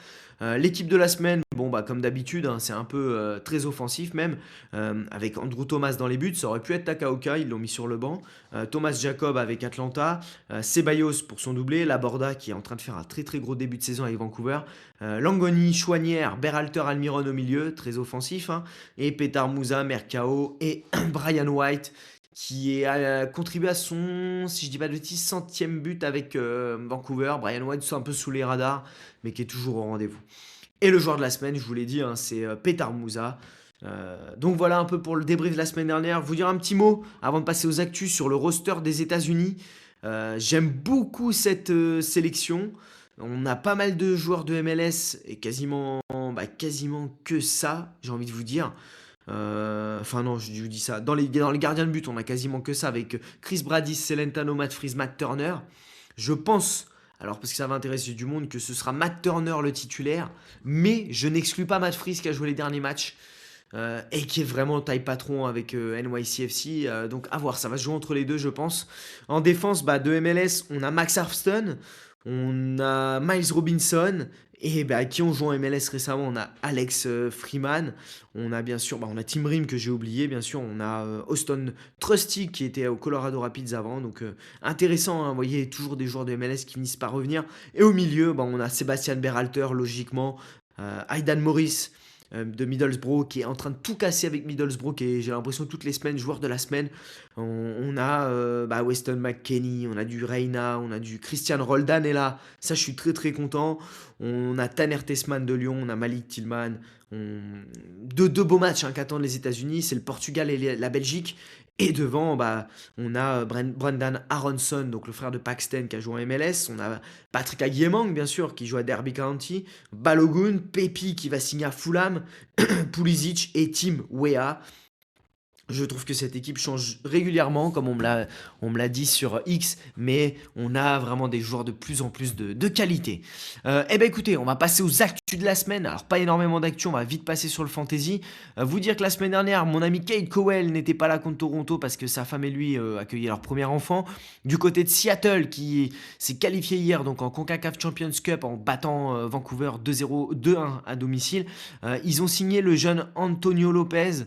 L'équipe de la semaine, bon bah comme d'habitude, hein, c'est un peu très offensif même, avec Andrew Thomas dans les buts, ça aurait pu être Takaoka, ils l'ont mis sur le banc. Thomas Jacob avec Atlanta, Ceballos pour son doublé, Laborda qui est en train de faire un très très gros début de saison avec Vancouver, Langoni, Chouanière, Berhalter, Almiron au milieu, très offensif, hein, et Petar Musa, Mercao et Brian White qui a contribué à son, si je dis pas de bêtises, centième but avec Vancouver. Brian White, c'est un peu sous les radars, mais qui est toujours au rendez-vous. Et le joueur de la semaine, je vous l'ai dit, hein, c'est Petar Musa. Donc voilà un peu pour le débrief de la semaine dernière. Vous dire un petit mot avant de passer aux actus sur le roster des États-Unis. J'aime beaucoup cette sélection. On a pas mal de joueurs de MLS et quasiment que ça, j'ai envie de vous dire. Enfin non, je vous dis ça. Dans les gardiens de but, on a quasiment que ça avec Chris Bradis, Celentano, Matt Freese, Matt Turner. Je pense, alors parce que ça va intéresser du monde, que ce sera Matt Turner le titulaire, mais je n'exclus pas Matt Freese qui a joué les derniers matchs et qui est vraiment taille patron avec NYCFC. Donc à voir, ça va se jouer entre les deux, je pense. En défense, bah, de MLS, on a Max Arfston, on a Miles Robinson. Et bah, qui ont joué en MLS récemment, on a Alex Freeman, on a bien sûr, bah, on a Tim Rim que j'ai oublié, bien sûr, on a Austin Trusty qui était au Colorado Rapids avant, donc intéressant, hein, vous voyez, toujours des joueurs de MLS qui finissent par revenir. Et au milieu, bah, on a Sébastien Berhalter, logiquement, Aidan Morris de Middlesbrough qui est en train de tout casser avec Middlesbrough, qui est, j'ai l'impression, toutes les semaines, joueur de la semaine. On a Weston McKennie, on a du Reina, on a du Christian Roldan est là, ça je suis très très content. On a Tanner Tessman de Lyon, on a Malik Tillman. Deux beaux matchs, hein, qu'attendent les États-Unis, c'est le Portugal et la Belgique. Et devant, bah, on a Brendan Aronson, donc le frère de Paxton qui a joué en MLS. On a Patrick Aguiemang, bien sûr, qui joue à Derby County. Balogun, Pepi qui va signer à Fulham. Pulisic et Tim Weah. Je trouve que cette équipe change régulièrement, comme on me l'a dit sur X, mais on a vraiment des joueurs de plus en plus de qualité. Eh ben écoutez, on va passer aux actus de la semaine. Alors pas énormément d'actus, on va vite passer sur le fantasy. Vous dire que la semaine dernière, mon ami Kate Cowell n'était pas là contre Toronto parce que sa femme et lui accueillaient leur premier enfant. Du côté de Seattle, qui s'est qualifié hier donc en CONCACAF Champions Cup en battant Vancouver 2-0, 2-1 à domicile. Ils ont signé le jeune Antonio Lopez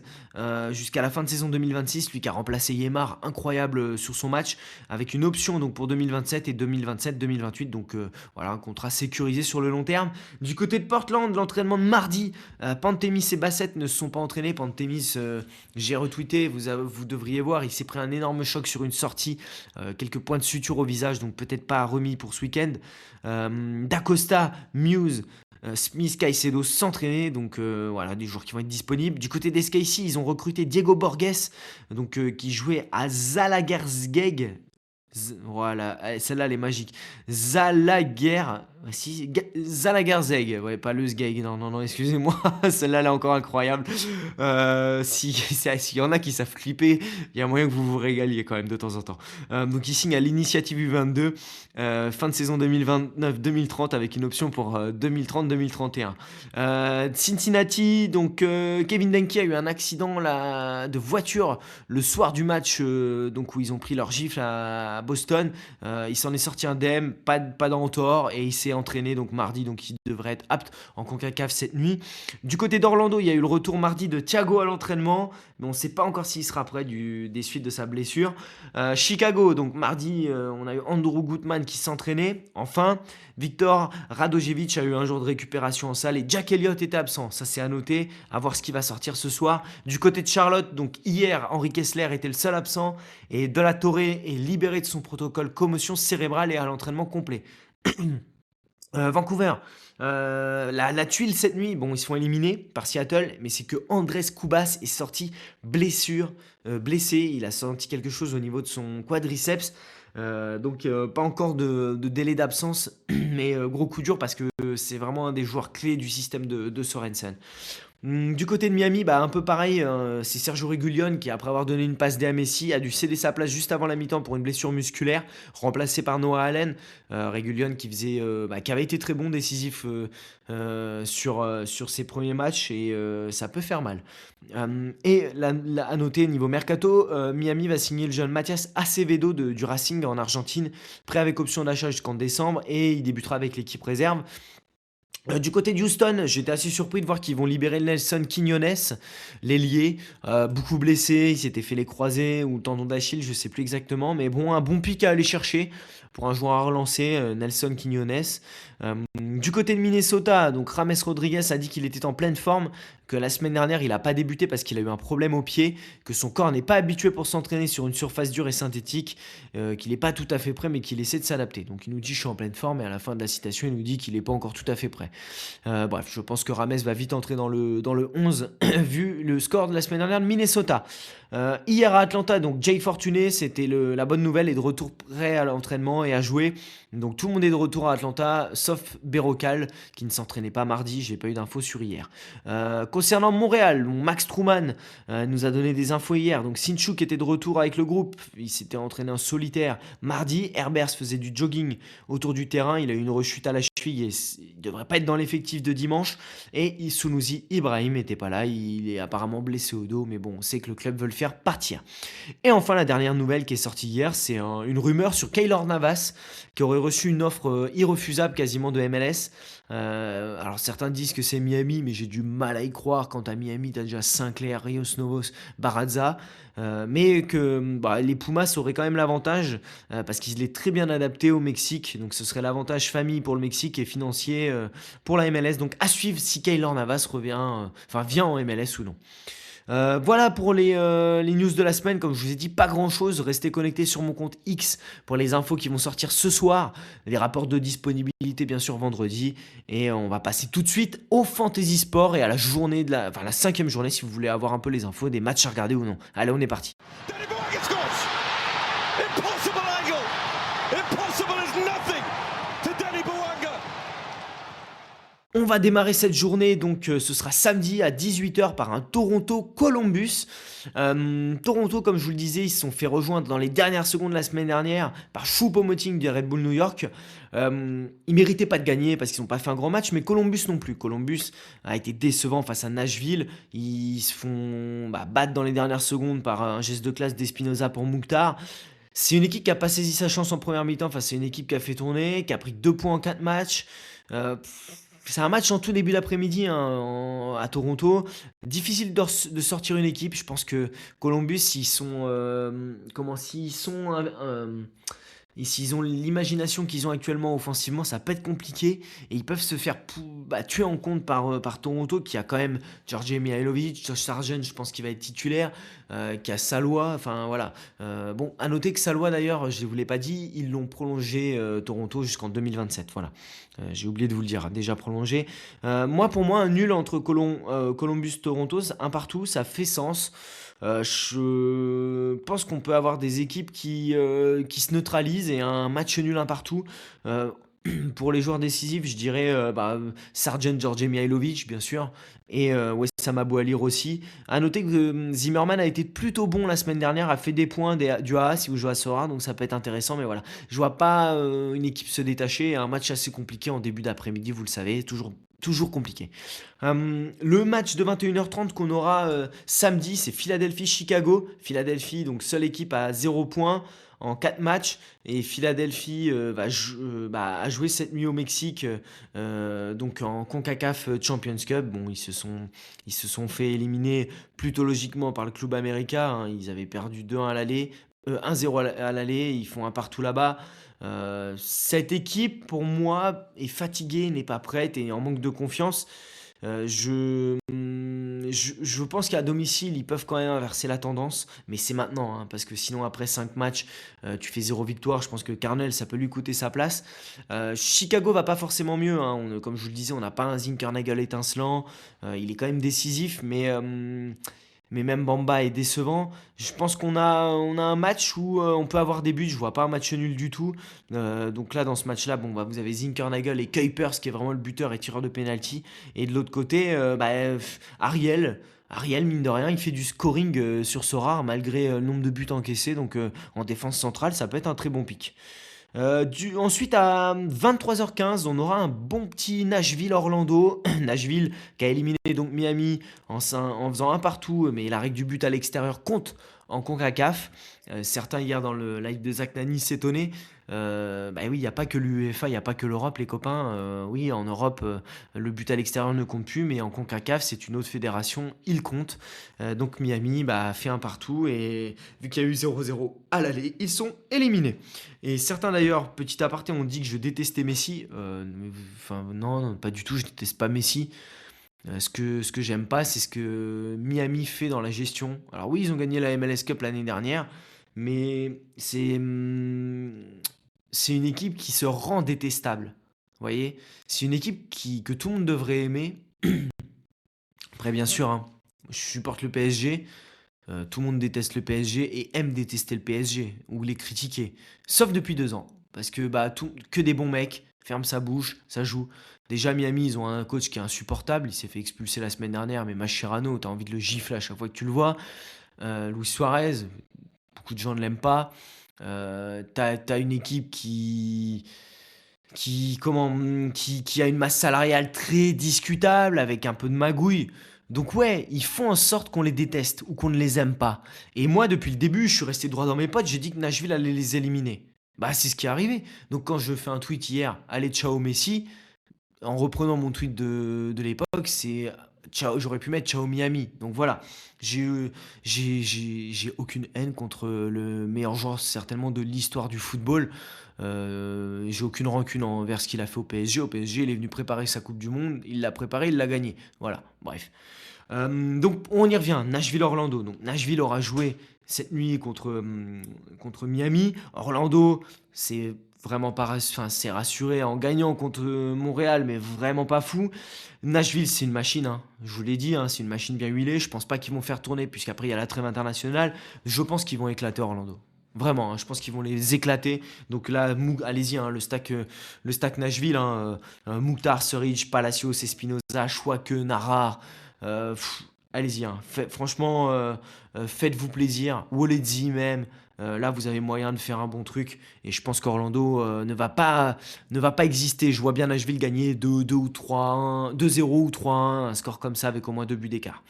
jusqu'à la fin de saison 2026, lui qui a remplacé Yemar, incroyable sur son match, avec une option donc pour 2027 et 2027-2028, donc voilà, un contrat sécurisé sur le long terme. Du côté de Portland, l'entraînement de mardi, Pantemis et Bassett ne se sont pas entraînés. Pantemis, j'ai retweeté, vous devriez voir, il s'est pris un énorme choc sur une sortie, quelques points de suture au visage, donc peut-être pas remis pour ce week-end. D'Acosta, Muse, Smith, Caicedo s'entraîner, donc voilà, des joueurs qui vont être disponibles. Du côté des SKC, ils ont recruté Diego Borges, donc qui jouait à Zalaegerszeg. Voilà, celle-là elle est magique. Zalaegerszeg, ouais, pas le Sgeg, non, excusez-moi, celle-là elle est encore incroyable. S'il y en a qui savent clipper, il y a moyen que vous vous régaliez quand même de temps en temps. Donc il signe à l'initiative U22, fin de saison 2029-2030 avec une option pour 2030-2031. Cincinnati, donc Kevin Denke a eu un accident de voiture le soir du match, donc où ils ont pris leur gifle à Boston. Il s'en est sorti indemne, pas d'entor, et il s'est entraîné donc mardi, donc il devrait être apte en CONCACAF cette nuit. Du côté d'Orlando, il y a eu le retour mardi de Thiago à l'entraînement, mais on ne sait pas encore s'il sera prêt des suites de sa blessure. Chicago, donc mardi, on a eu Andrew Gutman qui s'entraînait. Enfin, Victor Radojevic a eu un jour de récupération en salle et Jack Elliott était absent. Ça, c'est à noter, à voir ce qui va sortir ce soir. Du côté de Charlotte, donc hier, Henry Kessler était le seul absent et De La Torre est libéré de son protocole commotion cérébrale et à l'entraînement complet. Vancouver, la tuile cette nuit, bon, ils se font éliminer par Seattle, mais c'est que Andrés Cubas est sorti blessé. Il a senti quelque chose au niveau de son quadriceps. Donc pas encore de délai d'absence, mais gros coup dur parce que c'est vraiment un des joueurs clés du système de Sorensen. Du côté de Miami, un peu pareil, c'est Sergio Reguilón qui, après avoir donné une passe D à Messi, a dû céder sa place juste avant la mi-temps pour une blessure musculaire, remplacé par Noah Allen. Reguilón qui avait été très bon, décisif sur ses premiers matchs et ça peut faire mal. À noter, niveau mercato, Miami va signer le jeune Mathias Acevedo du Racing en Argentine, prêt avec option d'achat jusqu'en décembre et il débutera avec l'équipe réserve. Du côté de Houston, j'étais assez surpris de voir qu'ils vont libérer Nelson Quiñones, l'ailier, beaucoup blessé, il s'était fait les croisés ou le tendon d'Achille, je sais plus exactement, mais bon, un bon pic à aller chercher pour un joueur à relancer, Nelson Quiñones. Du côté de Minnesota, donc Rames Rodriguez a dit qu'il était en pleine forme, que la semaine dernière il n'a pas débuté parce qu'il a eu un problème au pied, que son corps n'est pas habitué pour s'entraîner sur une surface dure et synthétique, qu'il n'est pas tout à fait prêt mais qu'il essaie de s'adapter. Donc il nous dit je suis en pleine forme et à la fin de la citation il nous dit qu'il n'est pas encore tout à fait prêt. Bref, je pense que Rames va vite entrer dans le 11 vu le score de la semaine dernière de Minnesota. Hier à Atlanta, donc Jay Fortuné, c'était la bonne nouvelle, est de retour prêt à l'entraînement et à jouer. Donc tout le monde est de retour à Atlanta, sauf Berrocal qui ne s'entraînait pas mardi, j'ai pas eu d'infos sur hier. Concernant Montréal, Max Truman nous a donné des infos hier. Donc Sinchuk était de retour avec le groupe, il s'était entraîné en solitaire mardi. Herbers faisait du jogging autour du terrain, il a eu une rechute à la cheville et il devrait pas être dans l'effectif de dimanche. Et Sunusi Ibrahim n'était pas là, il est apparemment blessé au dos, mais bon, on sait que le club veut le faire partir. Et enfin, la dernière nouvelle qui est sortie hier, c'est une rumeur sur Keylor Navas qui aurait reçu une offre irrefusable quasiment de MLS. Alors certains disent que c'est Miami, mais j'ai du mal à y croire. Quant à Miami, t'as déjà Sinclair, Rios Novos, Barraza, mais que les Pumas auraient quand même l'avantage parce qu'il est très bien adapté au Mexique, donc ce serait l'avantage famille pour le Mexique et financier pour la MLS. Donc à suivre si Keylor Navas vient en MLS ou non. Voilà pour les news de la semaine. Comme je vous ai dit, pas grand chose. Restez connectés sur mon compte X pour les infos qui vont sortir ce soir. Les rapports de disponibilité, bien sûr, vendredi. Et on va passer tout de suite au Fantasy Sport et à la journée la 5e journée si vous voulez avoir un peu les infos des matchs à regarder ou non. Allez, on est parti. Danny Bourque scores! Impossible angle! Impossible is nothing to Danny Bourque! On va démarrer cette journée, donc ce sera samedi à 18h par un Toronto-Columbus. Toronto, comme je vous le disais, ils se sont fait rejoindre dans les dernières secondes de la semaine dernière par Choupo-Moting des Red Bull New York. Ils méritaient pas de gagner parce qu'ils n'ont pas fait un grand match, mais Columbus non plus. Columbus a été décevant face à Nashville. Ils se font battre dans les dernières secondes par un geste de classe d'Espinoza pour Mukhtar. C'est une équipe qui n'a pas saisi sa chance en première mi-temps face à une équipe qui a fait tourner, qui a pris 2 points en 4 matchs. C'est un match en tout début d'après-midi à Toronto. Difficile de sortir une équipe. Je pense que Columbus, s'ils ont l'imagination qu'ils ont actuellement offensivement, ça peut être compliqué et ils peuvent se faire tuer en compte par Toronto qui a quand même Georgi Mihailovic, Josh Sargent, je pense qu'il va être titulaire, qui a Salois, enfin voilà. À noter que Salois d'ailleurs, je ne vous l'ai pas dit, ils l'ont prolongé Toronto jusqu'en 2027, voilà. J'ai oublié de vous le dire, déjà prolongé. Pour moi, un nul entre Columbus-Toronto, un partout, ça fait sens. Je pense qu'on peut avoir des équipes qui se neutralisent et un match nul un partout. Pour les joueurs décisifs, je dirais Sargent, Georgi Mihailovic, bien sûr, et Wessam Abou-Alir aussi. À noter que Zimmerman a été plutôt bon la semaine dernière, a fait des points du AA si vous jouez à Sora, donc ça peut être intéressant, mais voilà. Je vois pas une équipe se détacher, un match assez compliqué en début d'après-midi, vous le savez, toujours compliqué. Le match de 21h30 qu'on aura samedi, c'est Philadelphie-Chicago. Philadelphie, donc seule équipe à 0 points. en 4 matchs et Philadelphie a joué cette nuit au Mexique, donc en CONCACAF Champions Cup. Bon, ils se sont fait éliminer plutôt logiquement par le Club América, hein. Ils avaient perdu 2-1 à l'aller, 1-0 à l'aller, ils font un partout là-bas. Cette équipe, pour moi, est fatiguée, n'est pas prête et en manque de confiance. Je pense qu'à domicile, ils peuvent quand même inverser la tendance, mais c'est maintenant, hein, parce que sinon, après 5 matchs, tu fais 0 victoire. Je pense que Carnell, ça peut lui coûter sa place. Chicago va pas forcément mieux, hein. Comme je vous le disais, on n'a pas un Zinkernagel étincelant. Il est quand même décisif, mais même Bamba est décevant. Je pense on a un match où on peut avoir des buts. Je vois pas un match nul du tout. Donc là, dans ce match-là, bon, bah, vous avez Zinkernagel et Kuipers qui est vraiment le buteur et tireur de penalty. Et de l'autre côté, Ariel. Ariel, mine de rien, il fait du scoring sur Sorare malgré le nombre de buts encaissés. Donc en défense centrale, ça peut être un très bon pick. Ensuite, à 23h15, on aura un bon petit Nashville-Orlando. Nashville qui a éliminé donc Miami en faisant un partout, mais la règle du but à l'extérieur compte en CONCACAF. Certains hier dans le live de Zach Nani s'étonnaient. Bah oui, il n'y a pas que l'UEFA, il n'y a pas que l'Europe, les copains. Oui, en Europe, le but à l'extérieur ne compte plus, mais en CONCACAF, c'est une autre fédération, il compte. Donc Miami a fait un partout et vu qu'il y a eu 0-0 à l'aller, ils sont éliminés. Et certains d'ailleurs, petit aparté, ont dit que je détestais Messi. Enfin, non, pas du tout, je déteste pas Messi. Ce que j'aime pas, c'est ce que Miami fait dans la gestion. Alors oui, ils ont gagné la MLS Cup l'année dernière, mais c'est une équipe qui se rend détestable. Vous voyez? C'est une équipe que tout le monde devrait aimer. Après, bien sûr, hein, je supporte le PSG. Tout le monde déteste le PSG et aime détester le PSG ou les critiquer. Sauf depuis 2 ans. Parce que que des bons mecs, ferme sa bouche, ça joue. Déjà, Miami, ils ont un coach qui est insupportable. Il s'est fait expulser la semaine dernière, mais Mascherano, t'as envie de le gifler à chaque fois que tu le vois. Luis Suarez, beaucoup de gens ne l'aiment pas. T'as une équipe qui a une masse salariale très discutable, avec un peu de magouille. Donc ouais, ils font en sorte qu'on les déteste ou qu'on ne les aime pas. Et moi, depuis le début, je suis resté droit dans mes potes, j'ai dit que Nashville allait les éliminer. Bah c'est ce qui est arrivé. Donc quand je fais un tweet hier, allez ciao Messi, en reprenant mon tweet de l'époque, c'est ciao, j'aurais pu mettre ciao Miami. Donc voilà, j'ai aucune haine contre le meilleur joueur certainement de l'histoire du football. J'ai aucune rancune envers ce qu'il a fait au PSG. Au PSG, il est venu préparer sa Coupe du Monde, il l'a préparé, il l'a gagné. Voilà, bref. Donc on y revient, Nashville-Orlando. Donc Nashville aura joué cette nuit contre Miami. Orlando, c'est vraiment pas enfin, c'est rassuré en gagnant contre Montréal, mais vraiment pas fou. Nashville, c'est une machine, hein. Je vous l'ai dit, hein, c'est une machine bien huilée. Je pense pas qu'ils vont faire tourner, puisqu'après il y a la trêve internationale. Je pense qu'ils vont éclater Orlando. Vraiment, hein, je pense qu'ils vont les éclater. Donc là, allez-y, hein, le stack Nashville, hein, Mukhtar, Surridge, Palacios, Espinoza, Chouake, Narar. Allez-y, hein, franchement, faites-vous plaisir. Woledzi même. Là, vous avez moyen de faire un bon truc. Et je pense qu'Orlando ne va pas exister. Je vois bien Nashville gagner 2-2 ou 3-1, 2-0 ou 3-1, un score comme ça avec au moins 2 buts d'écart.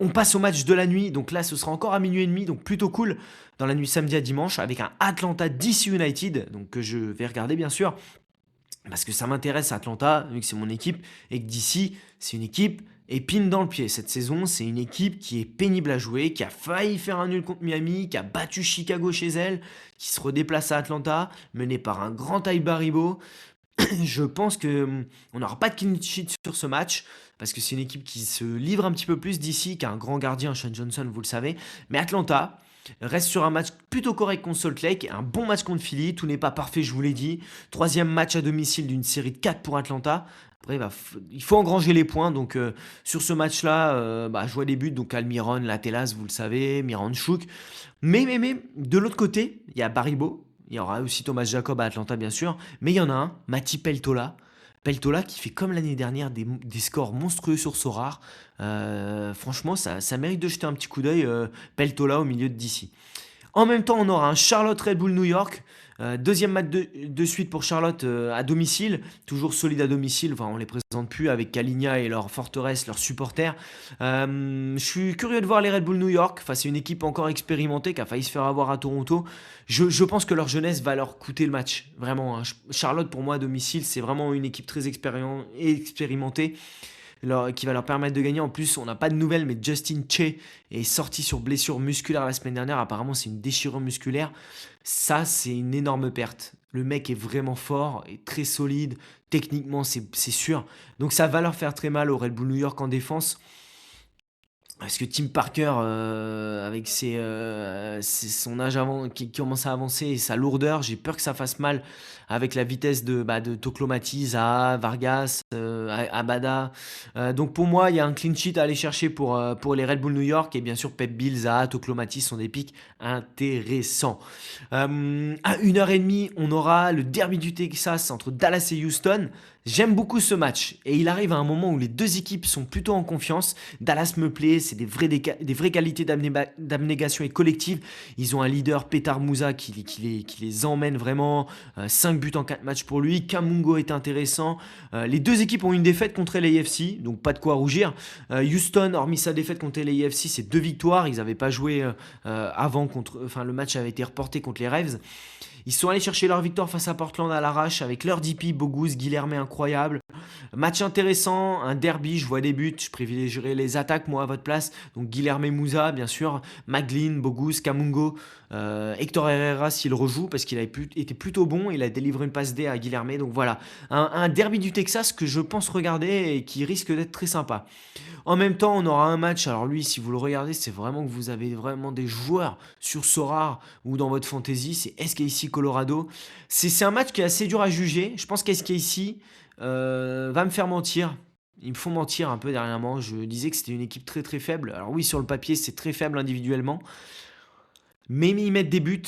On passe au match de la nuit, donc là ce sera encore à minuit et demi, donc plutôt cool dans la nuit samedi à dimanche avec un Atlanta DC United, donc que je vais regarder bien sûr, parce que ça m'intéresse Atlanta, vu que c'est mon équipe, et que DC c'est une équipe épine dans le pied. Cette saison, c'est une équipe qui est pénible à jouer, qui a failli faire un nul contre Miami, qui a battu Chicago chez elle, qui se redéplace à Atlanta, menée par un grand Ty Baribo. Je pense que on n'aura pas de clean sheet sur ce match parce que c'est une équipe qui se livre un petit peu plus d'ici, qui a un grand gardien, Sean Johnson, vous le savez. Mais Atlanta reste sur un match plutôt correct contre Salt Lake, un bon match contre Philly. Tout n'est pas parfait, je vous l'ai dit. Troisième match à domicile d'une série de 4 pour Atlanta. Après, il faut engranger les points. Donc, sur ce match-là, je vois des buts. Donc, Almiron, Latelas, vous le savez, Miranchuk. Mais, de l'autre côté, il y a Baribo. Il y aura aussi Thomas Jacob à Atlanta, bien sûr. Mais il y en a un, Mati Peltola. Peltola qui fait comme l'année dernière des scores monstrueux sur Sorare. Franchement, ça mérite de jeter un petit coup d'œil. Peltola au milieu de DC. En même temps, on aura un Charlotte Red Bull New York. Deuxième match de suite pour Charlotte à domicile, toujours solide à domicile, enfin on les présente plus avec Kalinja et leur forteresse, leurs supporters. Je suis curieux de voir les Red Bull New York, enfin c'est une équipe encore expérimentée qui a failli se faire avoir à Toronto. Je pense que leur jeunesse va leur coûter le match, vraiment, hein. Charlotte pour moi à domicile c'est vraiment une équipe très expérimentée qui va leur permettre de gagner. En plus, on n'a pas de nouvelles, mais Justin Che est sorti sur blessure musculaire la semaine dernière. Apparemment, c'est une déchirure musculaire. Ça, c'est une énorme perte. Le mec est vraiment fort et très solide. Techniquement, c'est sûr. Donc, ça va leur faire très mal au Red Bull New York en défense. Parce que Tim Parker, avec son âge qui commence à avancer et sa lourdeur, j'ai peur que ça fasse mal avec la vitesse de Toclomati, Zaha, Vargas, Abada. Donc pour moi, il y a un clean sheet à aller chercher pour les Red Bull New York. Et bien sûr, Pep Bill, Zaha, Toclomati sont des pics intéressants. À 1h30, on aura le derby du Texas entre Dallas et Houston. J'aime beaucoup ce match et il arrive à un moment où les deux équipes sont plutôt en confiance. Dallas me plaît, c'est des vraies qualités d'abnégation et collective. Ils ont un leader, Petar Musa, qui les emmène vraiment. 5 buts en 4 matchs pour lui. Kamungo est intéressant. Les deux équipes ont une défaite contre l'AFC, donc pas de quoi rougir. Houston, hormis sa défaite contre l'AFC, c'est 2 victoires. Ils n'avaient pas joué avant le match avait été reporté contre les Ravens. Ils sont allés chercher leur victoire face à Portland à l'arrache avec leur DP, Bogus, Guilherme incroyable. Match intéressant, un derby, je vois des buts, je privilégierai les attaques moi à votre place. Donc Guilherme Moussa bien sûr, Maglin, Bogus, Kamungo, Hector Herrera s'il rejoue parce qu'il a été plutôt bon, il a délivré une passe D à Guilherme. Donc voilà, un derby du Texas que je pense regarder et qui risque d'être très sympa. En même temps, on aura un match. Alors lui, si vous le regardez, c'est vraiment que vous avez vraiment des joueurs sur Sorare ou dans votre fantasy. C'est SKC Colorado. C'est un match qui est assez dur à juger. Je pense qu'SKC va me faire mentir. Ils me font mentir un peu dernièrement. Je disais que c'était une équipe très très faible. Alors oui, sur le papier, c'est très faible individuellement. Mais ils mettent des buts.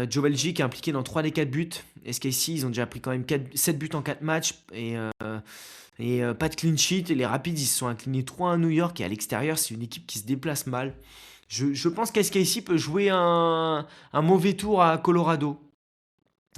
Joe Belgique est impliqué dans 3 des 4 buts. SKC, ils ont déjà pris quand même 7 buts en 4 matchs. Et pas de clean sheet. Et les Rapids, ils se sont inclinés 3 à New York. Et à l'extérieur, c'est une équipe qui se déplace mal. Je pense qu'SKC peut jouer un mauvais tour à Colorado.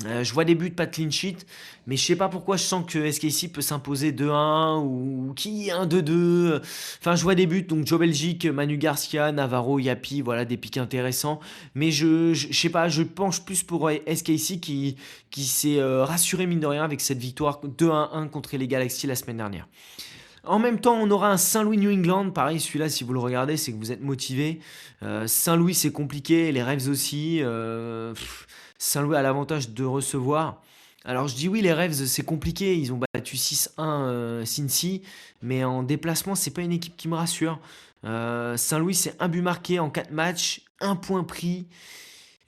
Je vois des buts, pas de clean sheet, mais je sais pas pourquoi je sens que SKC peut s'imposer 2-1 ou qui 1-2-2. Enfin, je vois des buts, donc Joe Belgique, Manu Garcia, Navarro, Yapi, voilà des pics intéressants. Mais je sais pas, je penche plus pour SKC qui s'est rassuré mine de rien avec cette victoire 2-1 contre les Galaxy la semaine dernière. En même temps, on aura un Saint-Louis New England. Pareil, celui-là, si vous le regardez, c'est que vous êtes motivé. Saint-Louis, c'est compliqué. Les Revs aussi. Saint-Louis a l'avantage de recevoir. Alors, je dis oui, les Revs, c'est compliqué. Ils ont battu 6-1 Cincy. Mais en déplacement, c'est pas une équipe qui me rassure. Saint-Louis, c'est un but marqué en 4 matchs, un point pris.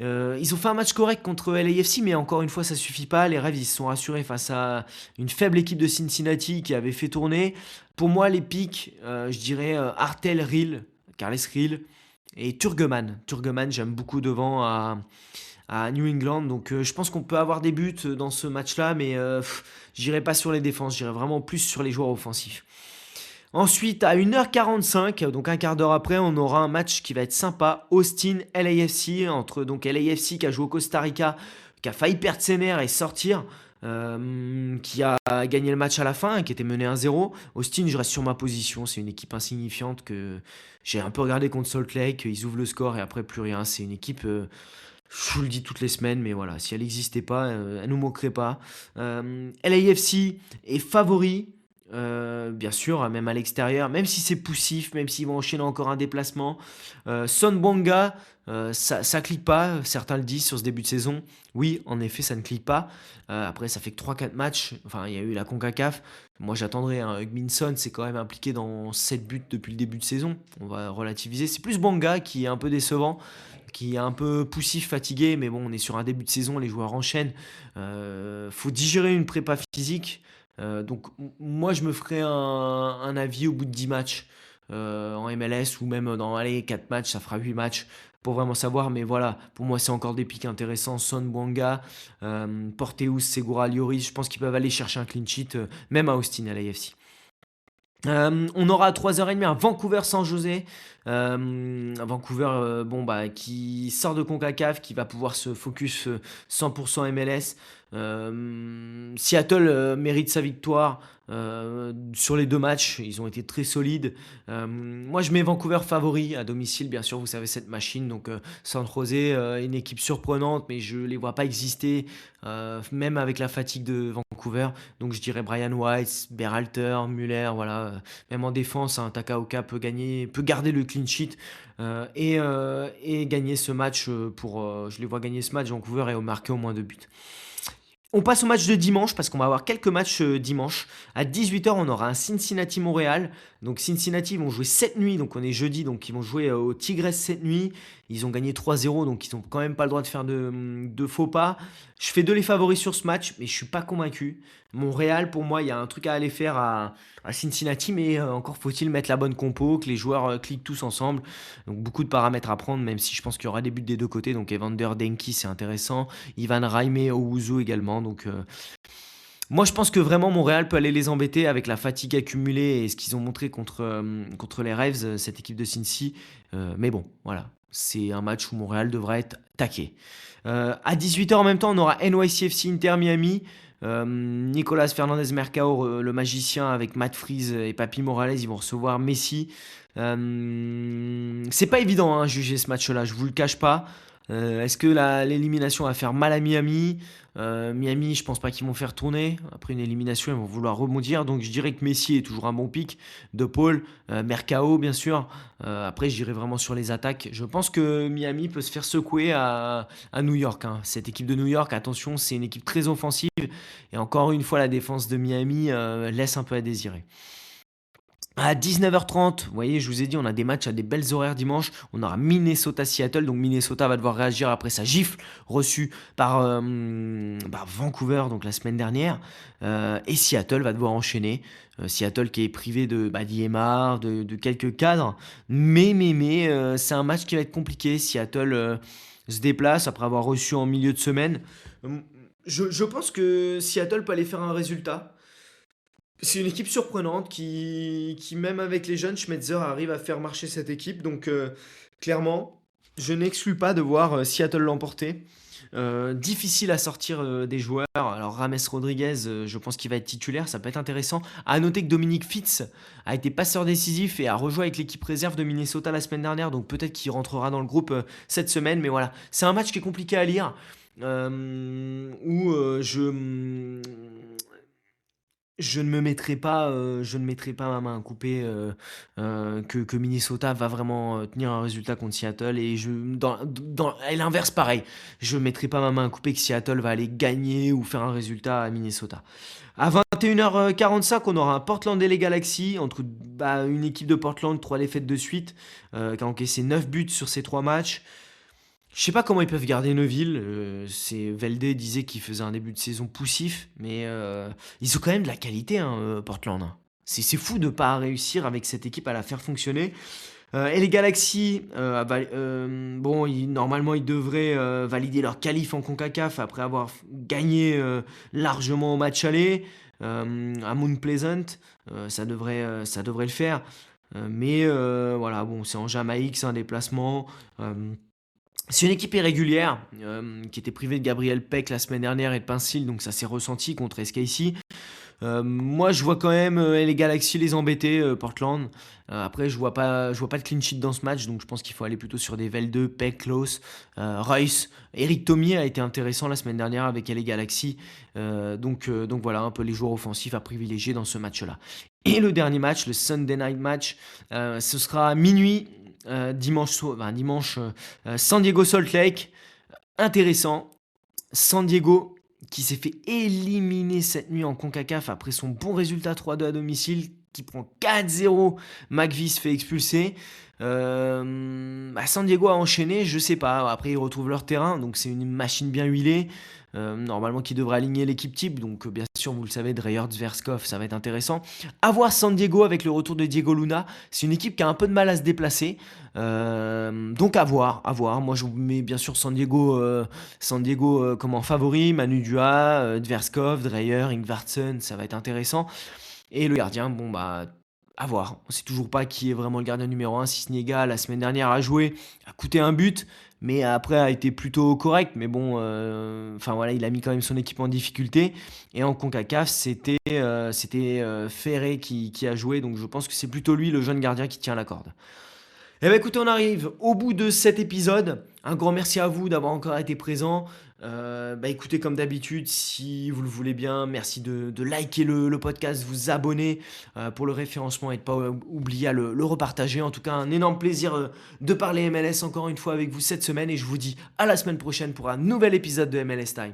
Ils ont fait un match correct contre LAFC, mais encore une fois, ça suffit pas. Les Revs, ils se sont rassurés face à une faible équipe de Cincinnati qui avait fait tourner. Pour moi, les pics, je dirais Artel, Rill, Carles Rill et Turgeman. Turgeman, j'aime beaucoup devant à New England. Donc, je pense qu'on peut avoir des buts dans ce match-là, mais j'irai pas sur les défenses. J'irai vraiment plus sur les joueurs offensifs. Ensuite, à 1h45, donc un quart d'heure après, on aura un match qui va être sympa. Austin, LAFC, entre donc LAFC qui a joué au Costa Rica, qui a failli perdre ses nerfs et sortir, qui a gagné le match à la fin, qui était mené 1-0. Austin, je reste sur ma position, c'est une équipe insignifiante que j'ai un peu regardé contre Salt Lake, ils ouvrent le score et après plus rien. C'est une équipe, je vous le dis toutes les semaines, mais voilà, si elle n'existait pas, elle nous manquerait pas. LAFC est favori. Bien sûr, même à l'extérieur, même si c'est poussif, même s'ils vont enchaîner encore un déplacement. Son Bonga, ça clique pas, certains le disent sur ce début de saison. Oui, en effet, ça ne clique pas. Après, ça fait que 3-4 matchs. Enfin, il y a eu la CONCACAF. Moi, j'attendrai. Hugminson, c'est quand même impliqué dans 7 buts depuis le début de saison. On va relativiser. C'est plus Bonga qui est un peu décevant, qui est un peu poussif, fatigué. Mais bon, on est sur un début de saison, les joueurs enchaînent. Faut digérer une prépa physique. Donc moi je me ferai un avis au bout de 10 matchs en MLS ou même dans 4 matchs, ça fera 8 matchs pour vraiment savoir. Mais voilà, pour moi c'est encore des pics intéressants. Son Bouanga, Porteus, Segura, Lloris, je pense qu'ils peuvent aller chercher un clean sheet même à Austin à l'AFC. On aura à 3h30 un Vancouver-San José. Un Vancouver bon, bah, qui sort de CONCACAF, qui va pouvoir se focus 100% MLS. Seattle mérite sa victoire sur les deux matchs. Ils ont été très solides. Moi, je mets Vancouver favori à domicile, bien sûr. Vous savez, cette machine. Donc, San José, une équipe surprenante, mais je ne les vois pas exister, même avec la fatigue de Vancouver. Donc, je dirais Brian White, Berhalter, Muller, voilà. Même en défense, hein, Takaoka peut garder le clean sheet et gagner ce match. Je les vois gagner ce match, Vancouver, et marquer au moins 2 buts. On passe au match de dimanche parce qu'on va avoir quelques matchs dimanche. À 18h, on aura un Cincinnati-Montréal. Donc Cincinnati, ils vont jouer cette nuit, donc on est jeudi, donc ils vont jouer au Tigres cette nuit. Ils ont gagné 3-0, donc ils n'ont quand même pas le droit de faire de faux pas. Je fais les favoris sur ce match, mais je suis pas convaincu. Montréal, pour moi, il y a un truc à aller faire à Cincinnati, mais encore faut-il mettre la bonne compo, que les joueurs cliquent tous ensemble. Donc beaucoup de paramètres à prendre, même si je pense qu'il y aura des buts des deux côtés. Donc Evander Denki, c'est intéressant. Ivan Raime Owuzu également. Donc moi je pense que vraiment Montréal peut aller les embêter avec la fatigue accumulée et ce qu'ils ont montré contre les Ravs, cette équipe de Cincy. Mais bon, voilà. C'est un match où Montréal devra être taqué. À 18h en même temps, on aura NYCFC Inter Miami. Nicolas Fernandez Mercado, le magicien, avec Matt Freeze et Papi Morales, ils vont recevoir Messi. C'est pas évident à juger ce match-là, je vous le cache pas. Est-ce que l'élimination va faire mal à Miami? Miami, je pense pas qu'ils vont faire tourner. Après une élimination, ils vont vouloir rebondir. Donc je dirais que Messi est toujours un bon pick. De Paul, Mercado, bien sûr. Après, je dirais vraiment sur les attaques. Je pense que Miami peut se faire secouer à New York, hein. Cette équipe de New York, attention, c'est une équipe très offensive. Et encore une fois, la défense de Miami laisse un peu à désirer. À 19h30, vous voyez, je vous ai dit, on a des matchs à des belles horaires dimanche. On aura Minnesota-Seattle. Donc Minnesota va devoir réagir après sa gifle reçue par Vancouver donc la semaine dernière. Et Seattle va devoir enchaîner. Seattle qui est privé de d'Iemar, de quelques cadres. Mais c'est un match qui va être compliqué. Seattle se déplace après avoir reçu en milieu de semaine. Je pense que Seattle peut aller faire un résultat. C'est une équipe surprenante qui, même avec les jeunes, Schmetzer arrive à faire marcher cette équipe. Donc, clairement, je n'exclus pas de voir Seattle l'emporter. Difficile à sortir des joueurs. Alors, Rames Rodriguez, je pense qu'il va être titulaire. Ça peut être intéressant. À noter que Dominique Fitz a été passeur décisif et a rejoint avec l'équipe réserve de Minnesota la semaine dernière. Donc, peut-être qu'il rentrera dans le groupe cette semaine. Mais voilà, c'est un match qui est compliqué à lire. Où je ne mettrai pas ma main à couper que Minnesota va vraiment tenir un résultat contre Seattle et l'inverse pareil. Je ne mettrai pas ma main à couper que Seattle va aller gagner ou faire un résultat à Minnesota. À 21h45, on aura un Portland et les Galaxy entre une équipe de Portland, 3 défaites de suite, qui a encaissé 9 buts sur ces 3 matchs. Je sais pas comment ils peuvent garder Neuville. Velde disait qu'il faisait un début de saison poussif, mais ils ont quand même de la qualité, hein, Portland, hein. C'est fou de pas réussir avec cette équipe à la faire fonctionner. Et les Galaxy, bon, normalement, ils devraient valider leur qualif en CONCACAF après avoir gagné largement au match aller à Mount Pleasant. Ça devrait le faire. Mais voilà, bon, c'est en Jamaïque, c'est un déplacement. C'est une équipe irrégulière qui était privée de Gabriel Peck la semaine dernière et de Pinsil, donc ça s'est ressenti contre SKC. Moi, je vois quand même les Galaxy les embêter, Portland. Après, je vois pas de clean sheet dans ce match, donc je pense qu'il faut aller plutôt sur des Velde, Peck, Klaus, Royce. Eric Thomier a été intéressant la semaine dernière avec les Galaxy. Donc voilà, un peu les joueurs offensifs à privilégier dans ce match-là. Et le dernier match, le Sunday Night Match, ce sera à minuit. Dimanche, San Diego Salt Lake, intéressant. San Diego qui s'est fait éliminer cette nuit en CONCACAF après son bon résultat 3-2 à domicile, qui prend 4-0, McVie se fait expulser. San Diego a enchaîné, je sais pas, après ils retrouvent leur terrain, donc c'est une machine bien huilée. Normalement qui devrait aligner l'équipe type, donc bien sûr vous le savez, Dreyer, Zverskov, ça va être intéressant. À voir San Diego avec le retour de Diego Luna, c'est une équipe qui a un peu de mal à se déplacer, donc à voir. Moi je vous mets bien sûr San Diego comme en favori, Manu Dua, Zverskov, Dreyer, Ingvartsen, ça va être intéressant. Et le gardien, bon À voir. On ne sait toujours pas qui est vraiment le gardien numéro 1. Sisniega, la semaine dernière, a joué, a coûté un but, mais après a été plutôt correct. Mais bon, enfin voilà, il a mis quand même son équipe en difficulté. Et en CONCACAF, c'était Ferré qui a joué. Donc je pense que c'est plutôt lui, le jeune gardien, qui tient la corde. Eh bien écoutez, on arrive au bout de cet épisode. Un grand merci à vous d'avoir encore été présent. Écoutez, comme d'habitude, si vous le voulez bien, merci de liker le podcast, vous abonner pour le référencement et de ne pas oublier à le repartager. En tout cas, un énorme plaisir de parler MLS encore une fois avec vous cette semaine et je vous dis à la semaine prochaine pour un nouvel épisode de MLS Time.